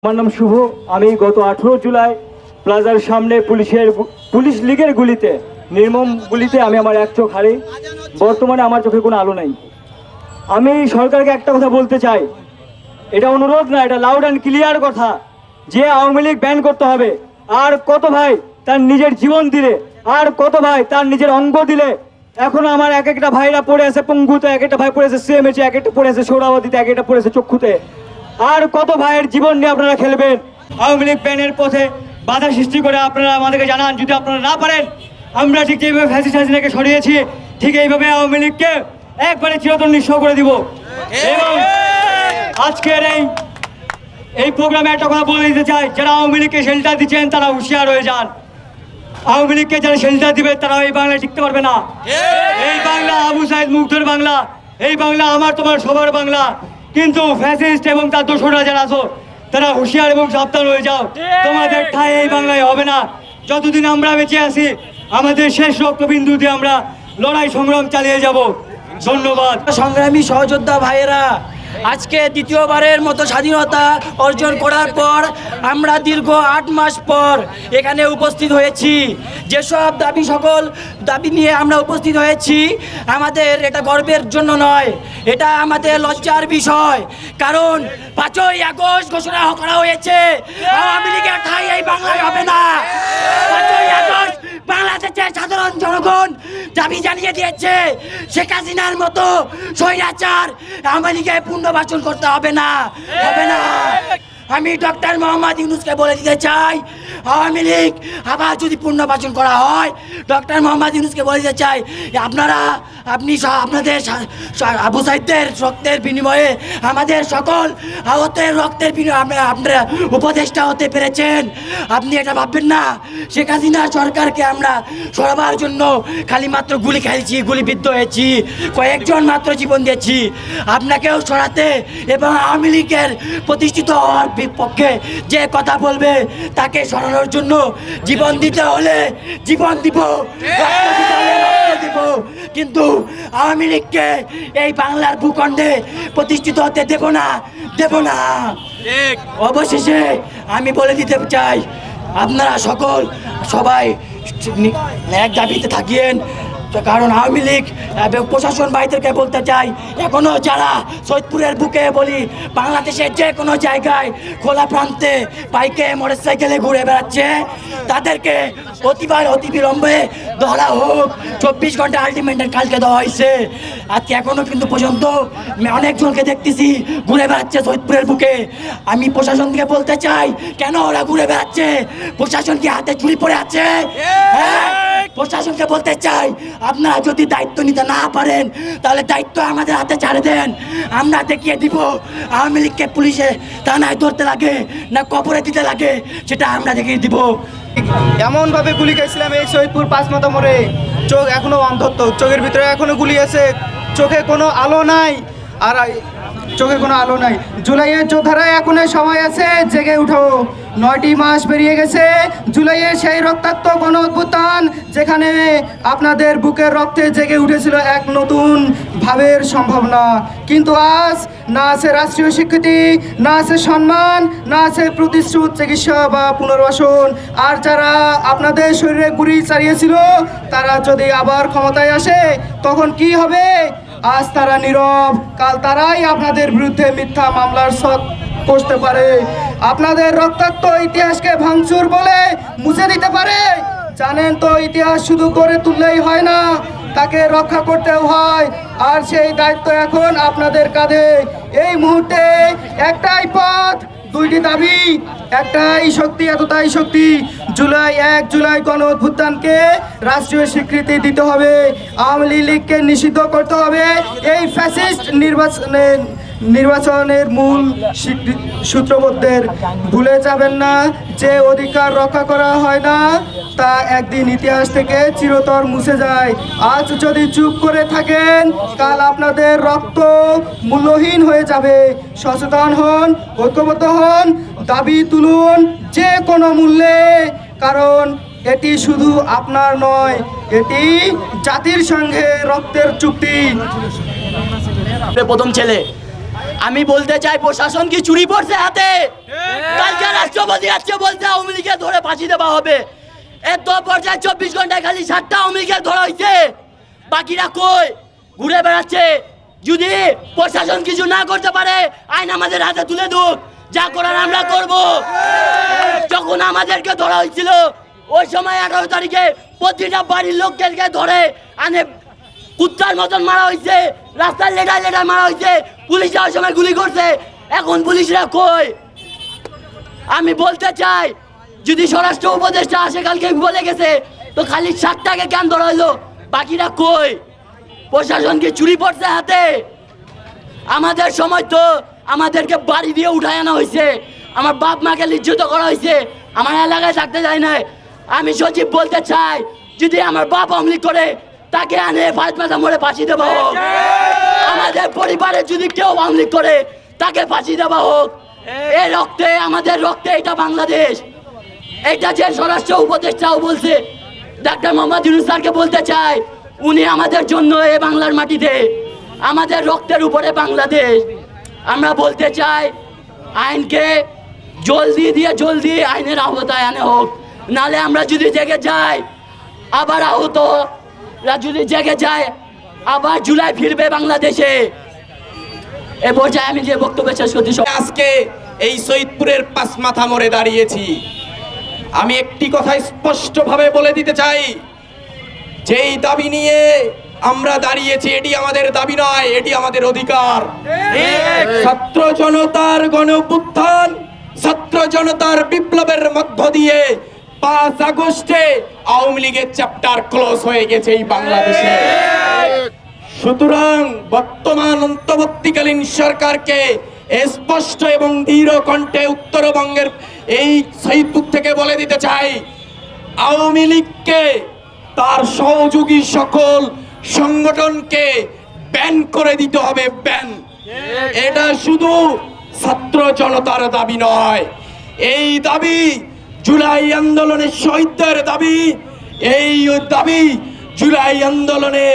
আমার নাম শুভ। আমি গত 18 জুলাই প্লাজার সামনে পুলিশ লীগের গুলিতে, নির্মম গুলিতে আমি আমার এক চোখ হারি। বর্তমানে আমার চোখে কোনো আলো নাই। আমি সরকারকে একটা কথা বলতে চাই, এটা অনুরোধ না, এটা লাউড অ্যান্ড ক্লিয়ার কথা, যে আওয়ামী লীগ ব্যান করতে হবে। আর কত ভাই তার নিজের জীবন দিলে, আর কত ভাই তার নিজের অঙ্গ দিলে। এখনো আমার এক একটা ভাইরা পড়ে আছে পঙ্গুতে, এক একটা ভাই পড়ে আছে সিএমএইচে, এক একটা পড়ে আছে সৌরাবতীতে, এক একটা পড়ে আছে চক্ষুতে। আর কত ভাইয়ের জীবন নিয়ে আপনারা খেলবেন? আওয়ামী লীগ ব্যানের পথে বাধা সৃষ্টি করে আপনারা আমাদেরকে জানান। যদি আপনারা না পারেন, আমরা ঠিক যেভাবে ফ্যাসিস্ট হাসিনাকে সরিয়েছি, ঠিক এইভাবে আওয়ামী লীগকে একবারে চিরতন নিঃস্ব করে দিব। এবং আজকের এই প্রোগ্রামে একটা কথা বলে দিতে চাই, যারা আওয়ামী লীগকে শেল্টার দিচ্ছেন তারা হুঁশিয়ার হয়ে যান। আওয়ামী লীগকে যারা শেল্টার দিবে তারা এই বাংলায় টিকতে পারবে না। এই বাংলা আবু সাইদ মুগ্ধের বাংলা, এই বাংলা আমার তোমার সবার বাংলা। কিন্তু ফ্যাসিস্ট এবং তার দোসররা যারা আছো, তারা হুঁশিয়ার এবং সাবধান হয়ে যাও। তোমাদের ঠাঁই এই বাংলায় হবে না। যতদিন আমরা বেঁচে আছি, আমাদের শেষ রক্তবিন্দু দিয়ে আমরা লড়াই সংগ্রাম চালিয়ে যাব। ধন্যবাদ। সংগ্রামী সহযোদ্ধা ভাইয়েরা, আজকে দ্বিতীয়বারের মতো স্বাধীনতা অর্জন করার পর আমরা দীর্ঘ 8 মাস পর এখানে উপস্থিত হয়েছি। যেসব সকল দাবি নিয়ে আমরা উপস্থিত হয়েছি, আমাদের এটা গর্বের জন্য নয়, এটা আমাদের লজ্জার বিষয়। কারণ 5ই আগস্ট ঘোষণা করা হয়েছে আওয়ামী লীগের ঠাঁই এই বাংলায় হবে না। 5ই আগস্ট বাংলাদেশের সাধারণ জনগণ দাবি জানিয়ে দিয়েছে, শেখ হাসিনার মতো স্বৈরাচার আওয়ামী লীগে পুনর্বাসন করতে হবে না, হবে না। আমি ডক্টর মোহাম্মদ ইউনূসকে বলে দিতে চাই, আওয়ামী লীগ আবার যদি পুনর্বাসন করা হয়, ডক্টর মোহাম্মদ ইউনূসকে বলে দিতে চাই, আপনাদের আবু সাইদের রক্তের বিনিময়ে আমাদের সকল আহতের রক্তের বিনিময়ে আপনারা উপদেষ্টা হতে পেরেছেন। আপনি এটা ভাববেন না শেখ হাসিনার সরকারকে আমরা সরাবার জন্য খালি মাত্র গুলি খেয়েছি, গুলিবিদ্ধ হয়েছি, কয়েকজন মাত্র জীবন দিয়েছি। আপনাকেও সরাতে এবং আওয়ামী লীগের প্রতিষ্ঠিত হওয়ার বিপক্ষে যে কথা বলবে তাকে সরানোর জন্য জীবন দিতে হলে জীবন দিব, রক্ত দিতে হলে রক্ত দিব। কিন্তু আওয়ামী লীগকে এই বাংলার ভূখণ্ডে প্রতিষ্ঠিত হতে দেব না, দেব না। অবশেষে আমি বলে দিতে চাই, আপনারা সবাই এক দাবিতে থাকিয়েন। কারণ আওয়ামী লীগ এবং প্রশাসন ভাইদেরকে বলতে চাই, এখনো যারা সৈয়দপুরের বুকে বলি বাংলাদেশের যে কোনো জায়গায় খোলা প্রান্তে বাইকে মোটরসাইকেলে ঘুরে বেড়াচ্ছে, তাদেরকে অতি বিলম্বে ধরা হোক। 24 ঘন্টা আলটিমেটাম কালকে দেওয়া হয়েছে। আজকে এখনো কিন্তু পর্যন্ত অনেকজনকে দেখতেছি ঘুরে বেড়াচ্ছে সৈয়দপুরের বুকে। আমি প্রশাসনকে বলতে চাই, কেন ওরা ঘুরে বেড়াচ্ছে? প্রশাসন কি হাতে চুরি পড়ে আছে? প্রশাসনকে বলতে চাই, আপনারা যদি দায়িত্ব নিতে না পারেন তাহলে দায়িত্ব আমাদের হাতে ছাড়ে দেন। আমরা দেখিয়ে দিব আওয়ামী লীগকে পুলিশে থানায় ধরতে লাগে না কবরে দিতে লাগে, সেটা আমরা দেখিয়ে দিব। এমনভাবে গুলি খেয়েছিলাম এই শহীদপুর 5 মাথা মোড়ে, চোখ এখনো অন্ধত্ব, চোখের ভিতরে এখনো গুলি আছে, চোখে কোনো আলো নাই। আর চোখে কোনো আলো নাই। জুলাইয়ের যোদ্ধারা এখনো সময় আছে, জেগে উঠো। 9টি মাস পেরিয়ে গেছে জুলাইয়ের সেই রক্তাক্ত গণ অভ্যুত্থান, যেখানে আপনাদের বুকের রক্তে জেগে উঠেছিল এক নতুন ভাবের সম্ভাবনা। কিন্তু আজ না আছে রাষ্ট্রীয় স্বীকৃতি, না আছে সম্মান, না আছে প্রতিশ্রুত চিকিৎসা বা পুনর্বাসন। আর যারা আপনাদের শরীরে গুলি চালিয়েছিল, তারা যদি আবার ক্ষমতায় আসে তখন কি হবে? আজ তারা নীরব, কাল তারাই আপনাদের বিরুদ্ধে মিথ্যা মামলার ছক কষতে পারে, আপনাদের রক্তাক্ত ইতিহাসকে ভাঙচুর বলে মুছে দিতে পারে। জানেন তো, ইতিহাস শুধু করে তুললেই হয় না, তাকে রক্ষা করতেও হয়। আর সেই দায়িত্ব এখন আপনাদের কাঁধে। এই মুহূর্তে একটাই পথ, 2টি দাবি, একটাই শক্তি, এতটাই শক্তি। 1 জুলাই গণ অভ্যুত্থানকে রাষ্ট্রীয় স্বীকৃতি দিতে হবে, আওয়ামী লীগকে নিষিদ্ধ করতে হবে। এই ফ্যাসিস্ট নির্বাচনের মূল সূত্রবদ্ধের ভুলে যাবেন না যে অধিকার রক্ষা করা হয় না, তা একদিন ইতিহাস থেকে চিরতর মুছে যায়। আজ যদি চুপ করে থাকেন, কাল আপনাদের রক্ত মূল্যহীন হয়ে যাবে। সচেতন হন, ঐক্যবদ্ধ হন, দাবি তুলুন যে কোনো মূল্যে। কারণ এটি শুধু আপনার নয়, এটি জাতির সঙ্গে রক্তের চুক্তি। প্রথম ছেলে আমি বলতে চাই প্রশাসন কি চুরি পড়ছে হাতে? কালকে রাষ্ট্রপতি আসছে বলছে আওয়ামী লীগকে ধরে ফাঁসি দেওয়া হবে। এত পর্যায়ে 24 ঘন্টায় খালি 7টা আওয়ামী লীগের ধরা হয়েছে, বাকিরা কই? ঘুরে বেড়াচ্ছে। যদি প্রশাসন কিছু না করতে পারে আইন আমাদের হাতে তুলে দুক, যা করার আমরা করব। যখন আমাদেরকে ধরা হয়েছিল ওই সময় 18 তারিখে প্রতিটা বাড়ির লোকদেরকে ধরে আনে কুত্তার মতন মারা হয়েছে, রাস্তায় লেটায় লেটায় মারা হয়েছে, পুলিশ যাওয়ার সময় গুলি করছে। এখন পুলিশরা কই? আমি বলতে চাই যদি স্বরাষ্ট্র উপদেষ্টা আসে, কালকে বলে গেছে, তো খালি 7টাকে কেন ধরা হইলো, বাকিরা কই? প্রশাসন কি চুরি পড়ছে হাতে? আমাদের সময় তো আমাদেরকে বাড়ি দিয়ে উঠায় আনা হয়েছে, আমার বাপ মাকে লিজ্জিত করা হয়েছে, আমার এলাকায় থাকতে যায় না। আমি সচিব বলতে চাই যদি আমার বাপ আওয়ামী লীগ করে তাকে আনে ফাঁসি মোড়ে ফাঁসি দেওয়া হোক। আমাদের পরিবারে যদি কেউ আওয়ামী লীগ করে তাকে ফাঁসি দেওয়া হোক। এই রক্তে, আমাদের রক্তে এটা বাংলাদেশ। এটা যে স্বরাষ্ট্র উপদেষ্টাও বলছে, ডাক্তার মোহাম্মদ ইউনূস স্যারকে বলতে চাই, উনি আমাদের জন্য এই বাংলার মাটিতে, আমাদের রক্তের উপরে বাংলাদেশ। আমরা বলতে চাই আইনকে জলদি আইনের আওতায় আনে হোক, নালে আমরা যদি জেগে যাই আবার আহতরা যদি জেগে যায় আবার জুলাই ফিরবে বাংলাদেশে। এ পর্যায়ে আমি যে বক্তব্য শেষ করছি, আজকে এই সৈয়দপুরের পাঁচ মাথা মোড়ে দাঁড়িয়েছি, আমি একটি কথা স্পষ্টভাবে বলে দিতে চাই, যেই দাবি নিয়ে আমরা দাঁড়িয়েছি এটি আমাদের দাবি নয়, এটি আমাদের অধিকার। ছাত্র জনতার গণঅভ্যুত্থান, ছাত্র জনতার বিপ্লবের মধ্য দিয়ে 5 আগস্টে আওয়ামী লীগের চ্যাপ্টার ক্লোজ হয়ে গেছে এই বাংলাদেশে। সুতরাং বর্তমান অন্তর্বর্তীকালীন সরকারকে স্পষ্ট এবং দৃঢ় কণ্ঠে উত্তরবঙ্গের এই সৈয়দপুর থেকে বলে দিতে চাই, আওয়ামী লীগকে তার সহযোগী সকল সংগঠনকে ব্যান করে দিতে হবে, ব্যান। এটা শুধু ছাত্র জনতার দাবি নয়, এই দাবি জুলাই আন্দোলনের শহীদদের দাবি, এই দাবি জুলাই আন্দোলনে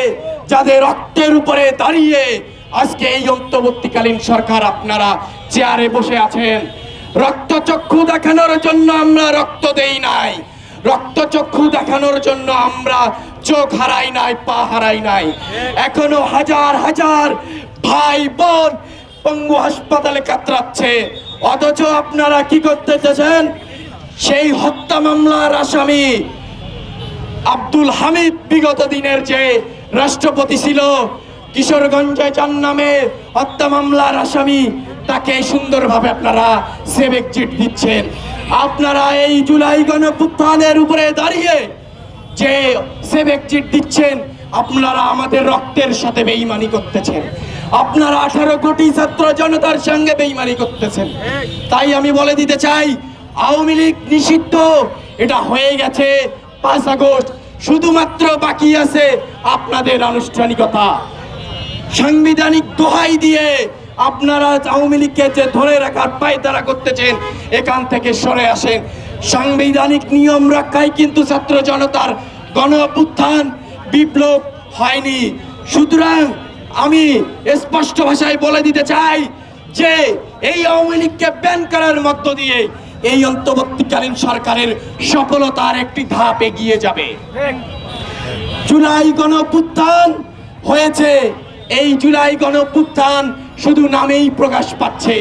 যাদের রক্তের উপরে দাঁড়িয়ে আজকে এই অন্তর্বর্তীকালীন সরকার আপনারা চেয়ারে বসে আছেন। রক্তচক্ষু দেখানোর জন্য আমরা রক্ত দেই নাই, রক্তচক্ষু দেখানোর জন্য আমরা চোখ হারাই নাই, পা হারাই নাই। এখনো হাজার হাজার ভাই বোন পঙ্গু হাসপাতালে কাতরাচ্ছে, অথচ আপনারা কি করতে চাচ্ছেন? সেই হত্যা মামলার আসামি আব্দুল হামিদ বিগত দিনের যে রাষ্ট্রপতি ছিল, কিশোরগঞ্জে যার নামে হত্যা মামলার আসামি, তাকে সুন্দরভাবে আপনারা সেভ এক্সিট দিচ্ছেন। আপনারা এই জুলাই গণঅভ্যুত্থানের উপরে দাঁড়িয়ে যে সেভ এক্সিট দিচ্ছেন, আপনারা আমাদের রক্তের সাথে বেঈমানি করতেছেন, আপনারা 18 কোটি ছাত্র জনতার সঙ্গে বেঈমানি করতেছেন। তাই আমি বলে দিতে চাই, আওয়ামী লীগ নিষিদ্ধ, এটা হয়ে গেছে 5 আগস্ট, শুধুমাত্র বাকি আছে আপনাদের আনুষ্ঠানিকতা। সাংবিধানিক দোহাই দিয়ে আপনারা আওয়ামী লীগকে যে ধরে রাখার পায়তারা করতেছেন, এখান থেকে সরে আসেন। সাংবিধানিক নিয়ম রক্ষায় কিন্তু ছাত্র জনতার গণ অভ্যুত্থান বিপ্লব হয়নি। সুতরাং আমি স্পষ্ট ভাষায় বলে দিতে চাই যে এই আওয়ামী লীগকে ব্যান করার মধ্য দিয়ে এই অন্তর্বর্তীকালীন সরকারের সফলতার একটি ধাপ এগিয়ে যাবে। জুলাই গণঅভ্যুত্থান হয়েছে, এই জুলাই গণঅভ্যুত্থান শুধু নামেই প্রকাশ পাচ্ছে,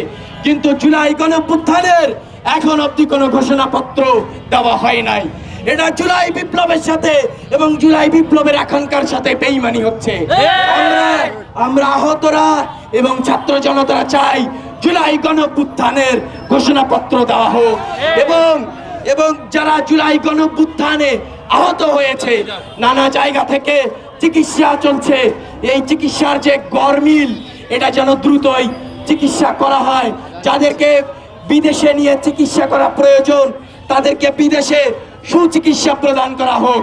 কিন্তু জুলাই গণঅভ্যুত্থানের এখন অবধি কোনো ঘোষণাপত্র দেওয়া হয় নাই। এটা জুলাই বিপ্লবের সাথে এবং জুলাই বিপ্লবের এখনকার সাথে বেইমানি হচ্ছে। আমরা আহতরা এবং ছাত্র জনতারা চাই জুলাই গণঅভ্যুত্থানের ঘোষণাপত্র দেওয়া হোক, এবং যারা জুলাই গণঅভ্যুত্থানে আহত হয়েছে, নানা জায়গা থেকে চিকিৎসা চলছে, এই চিকিৎসার যে গরমিল, এটা যেন দ্রুতই চিকিৎসা করা হয়। যাদেরকে বিদেশে নিয়ে চিকিৎসা করা প্রয়োজন, তাদেরকে বিদেশে সুচিকিৎসা প্রদান করা হোক।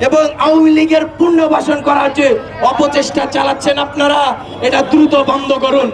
এবং আওয়ামী লীগের পুনর্বাসন করার যে অপচেষ্টা চালাচ্ছেন আপনারা, এটা দ্রুত বন্ধ করুন।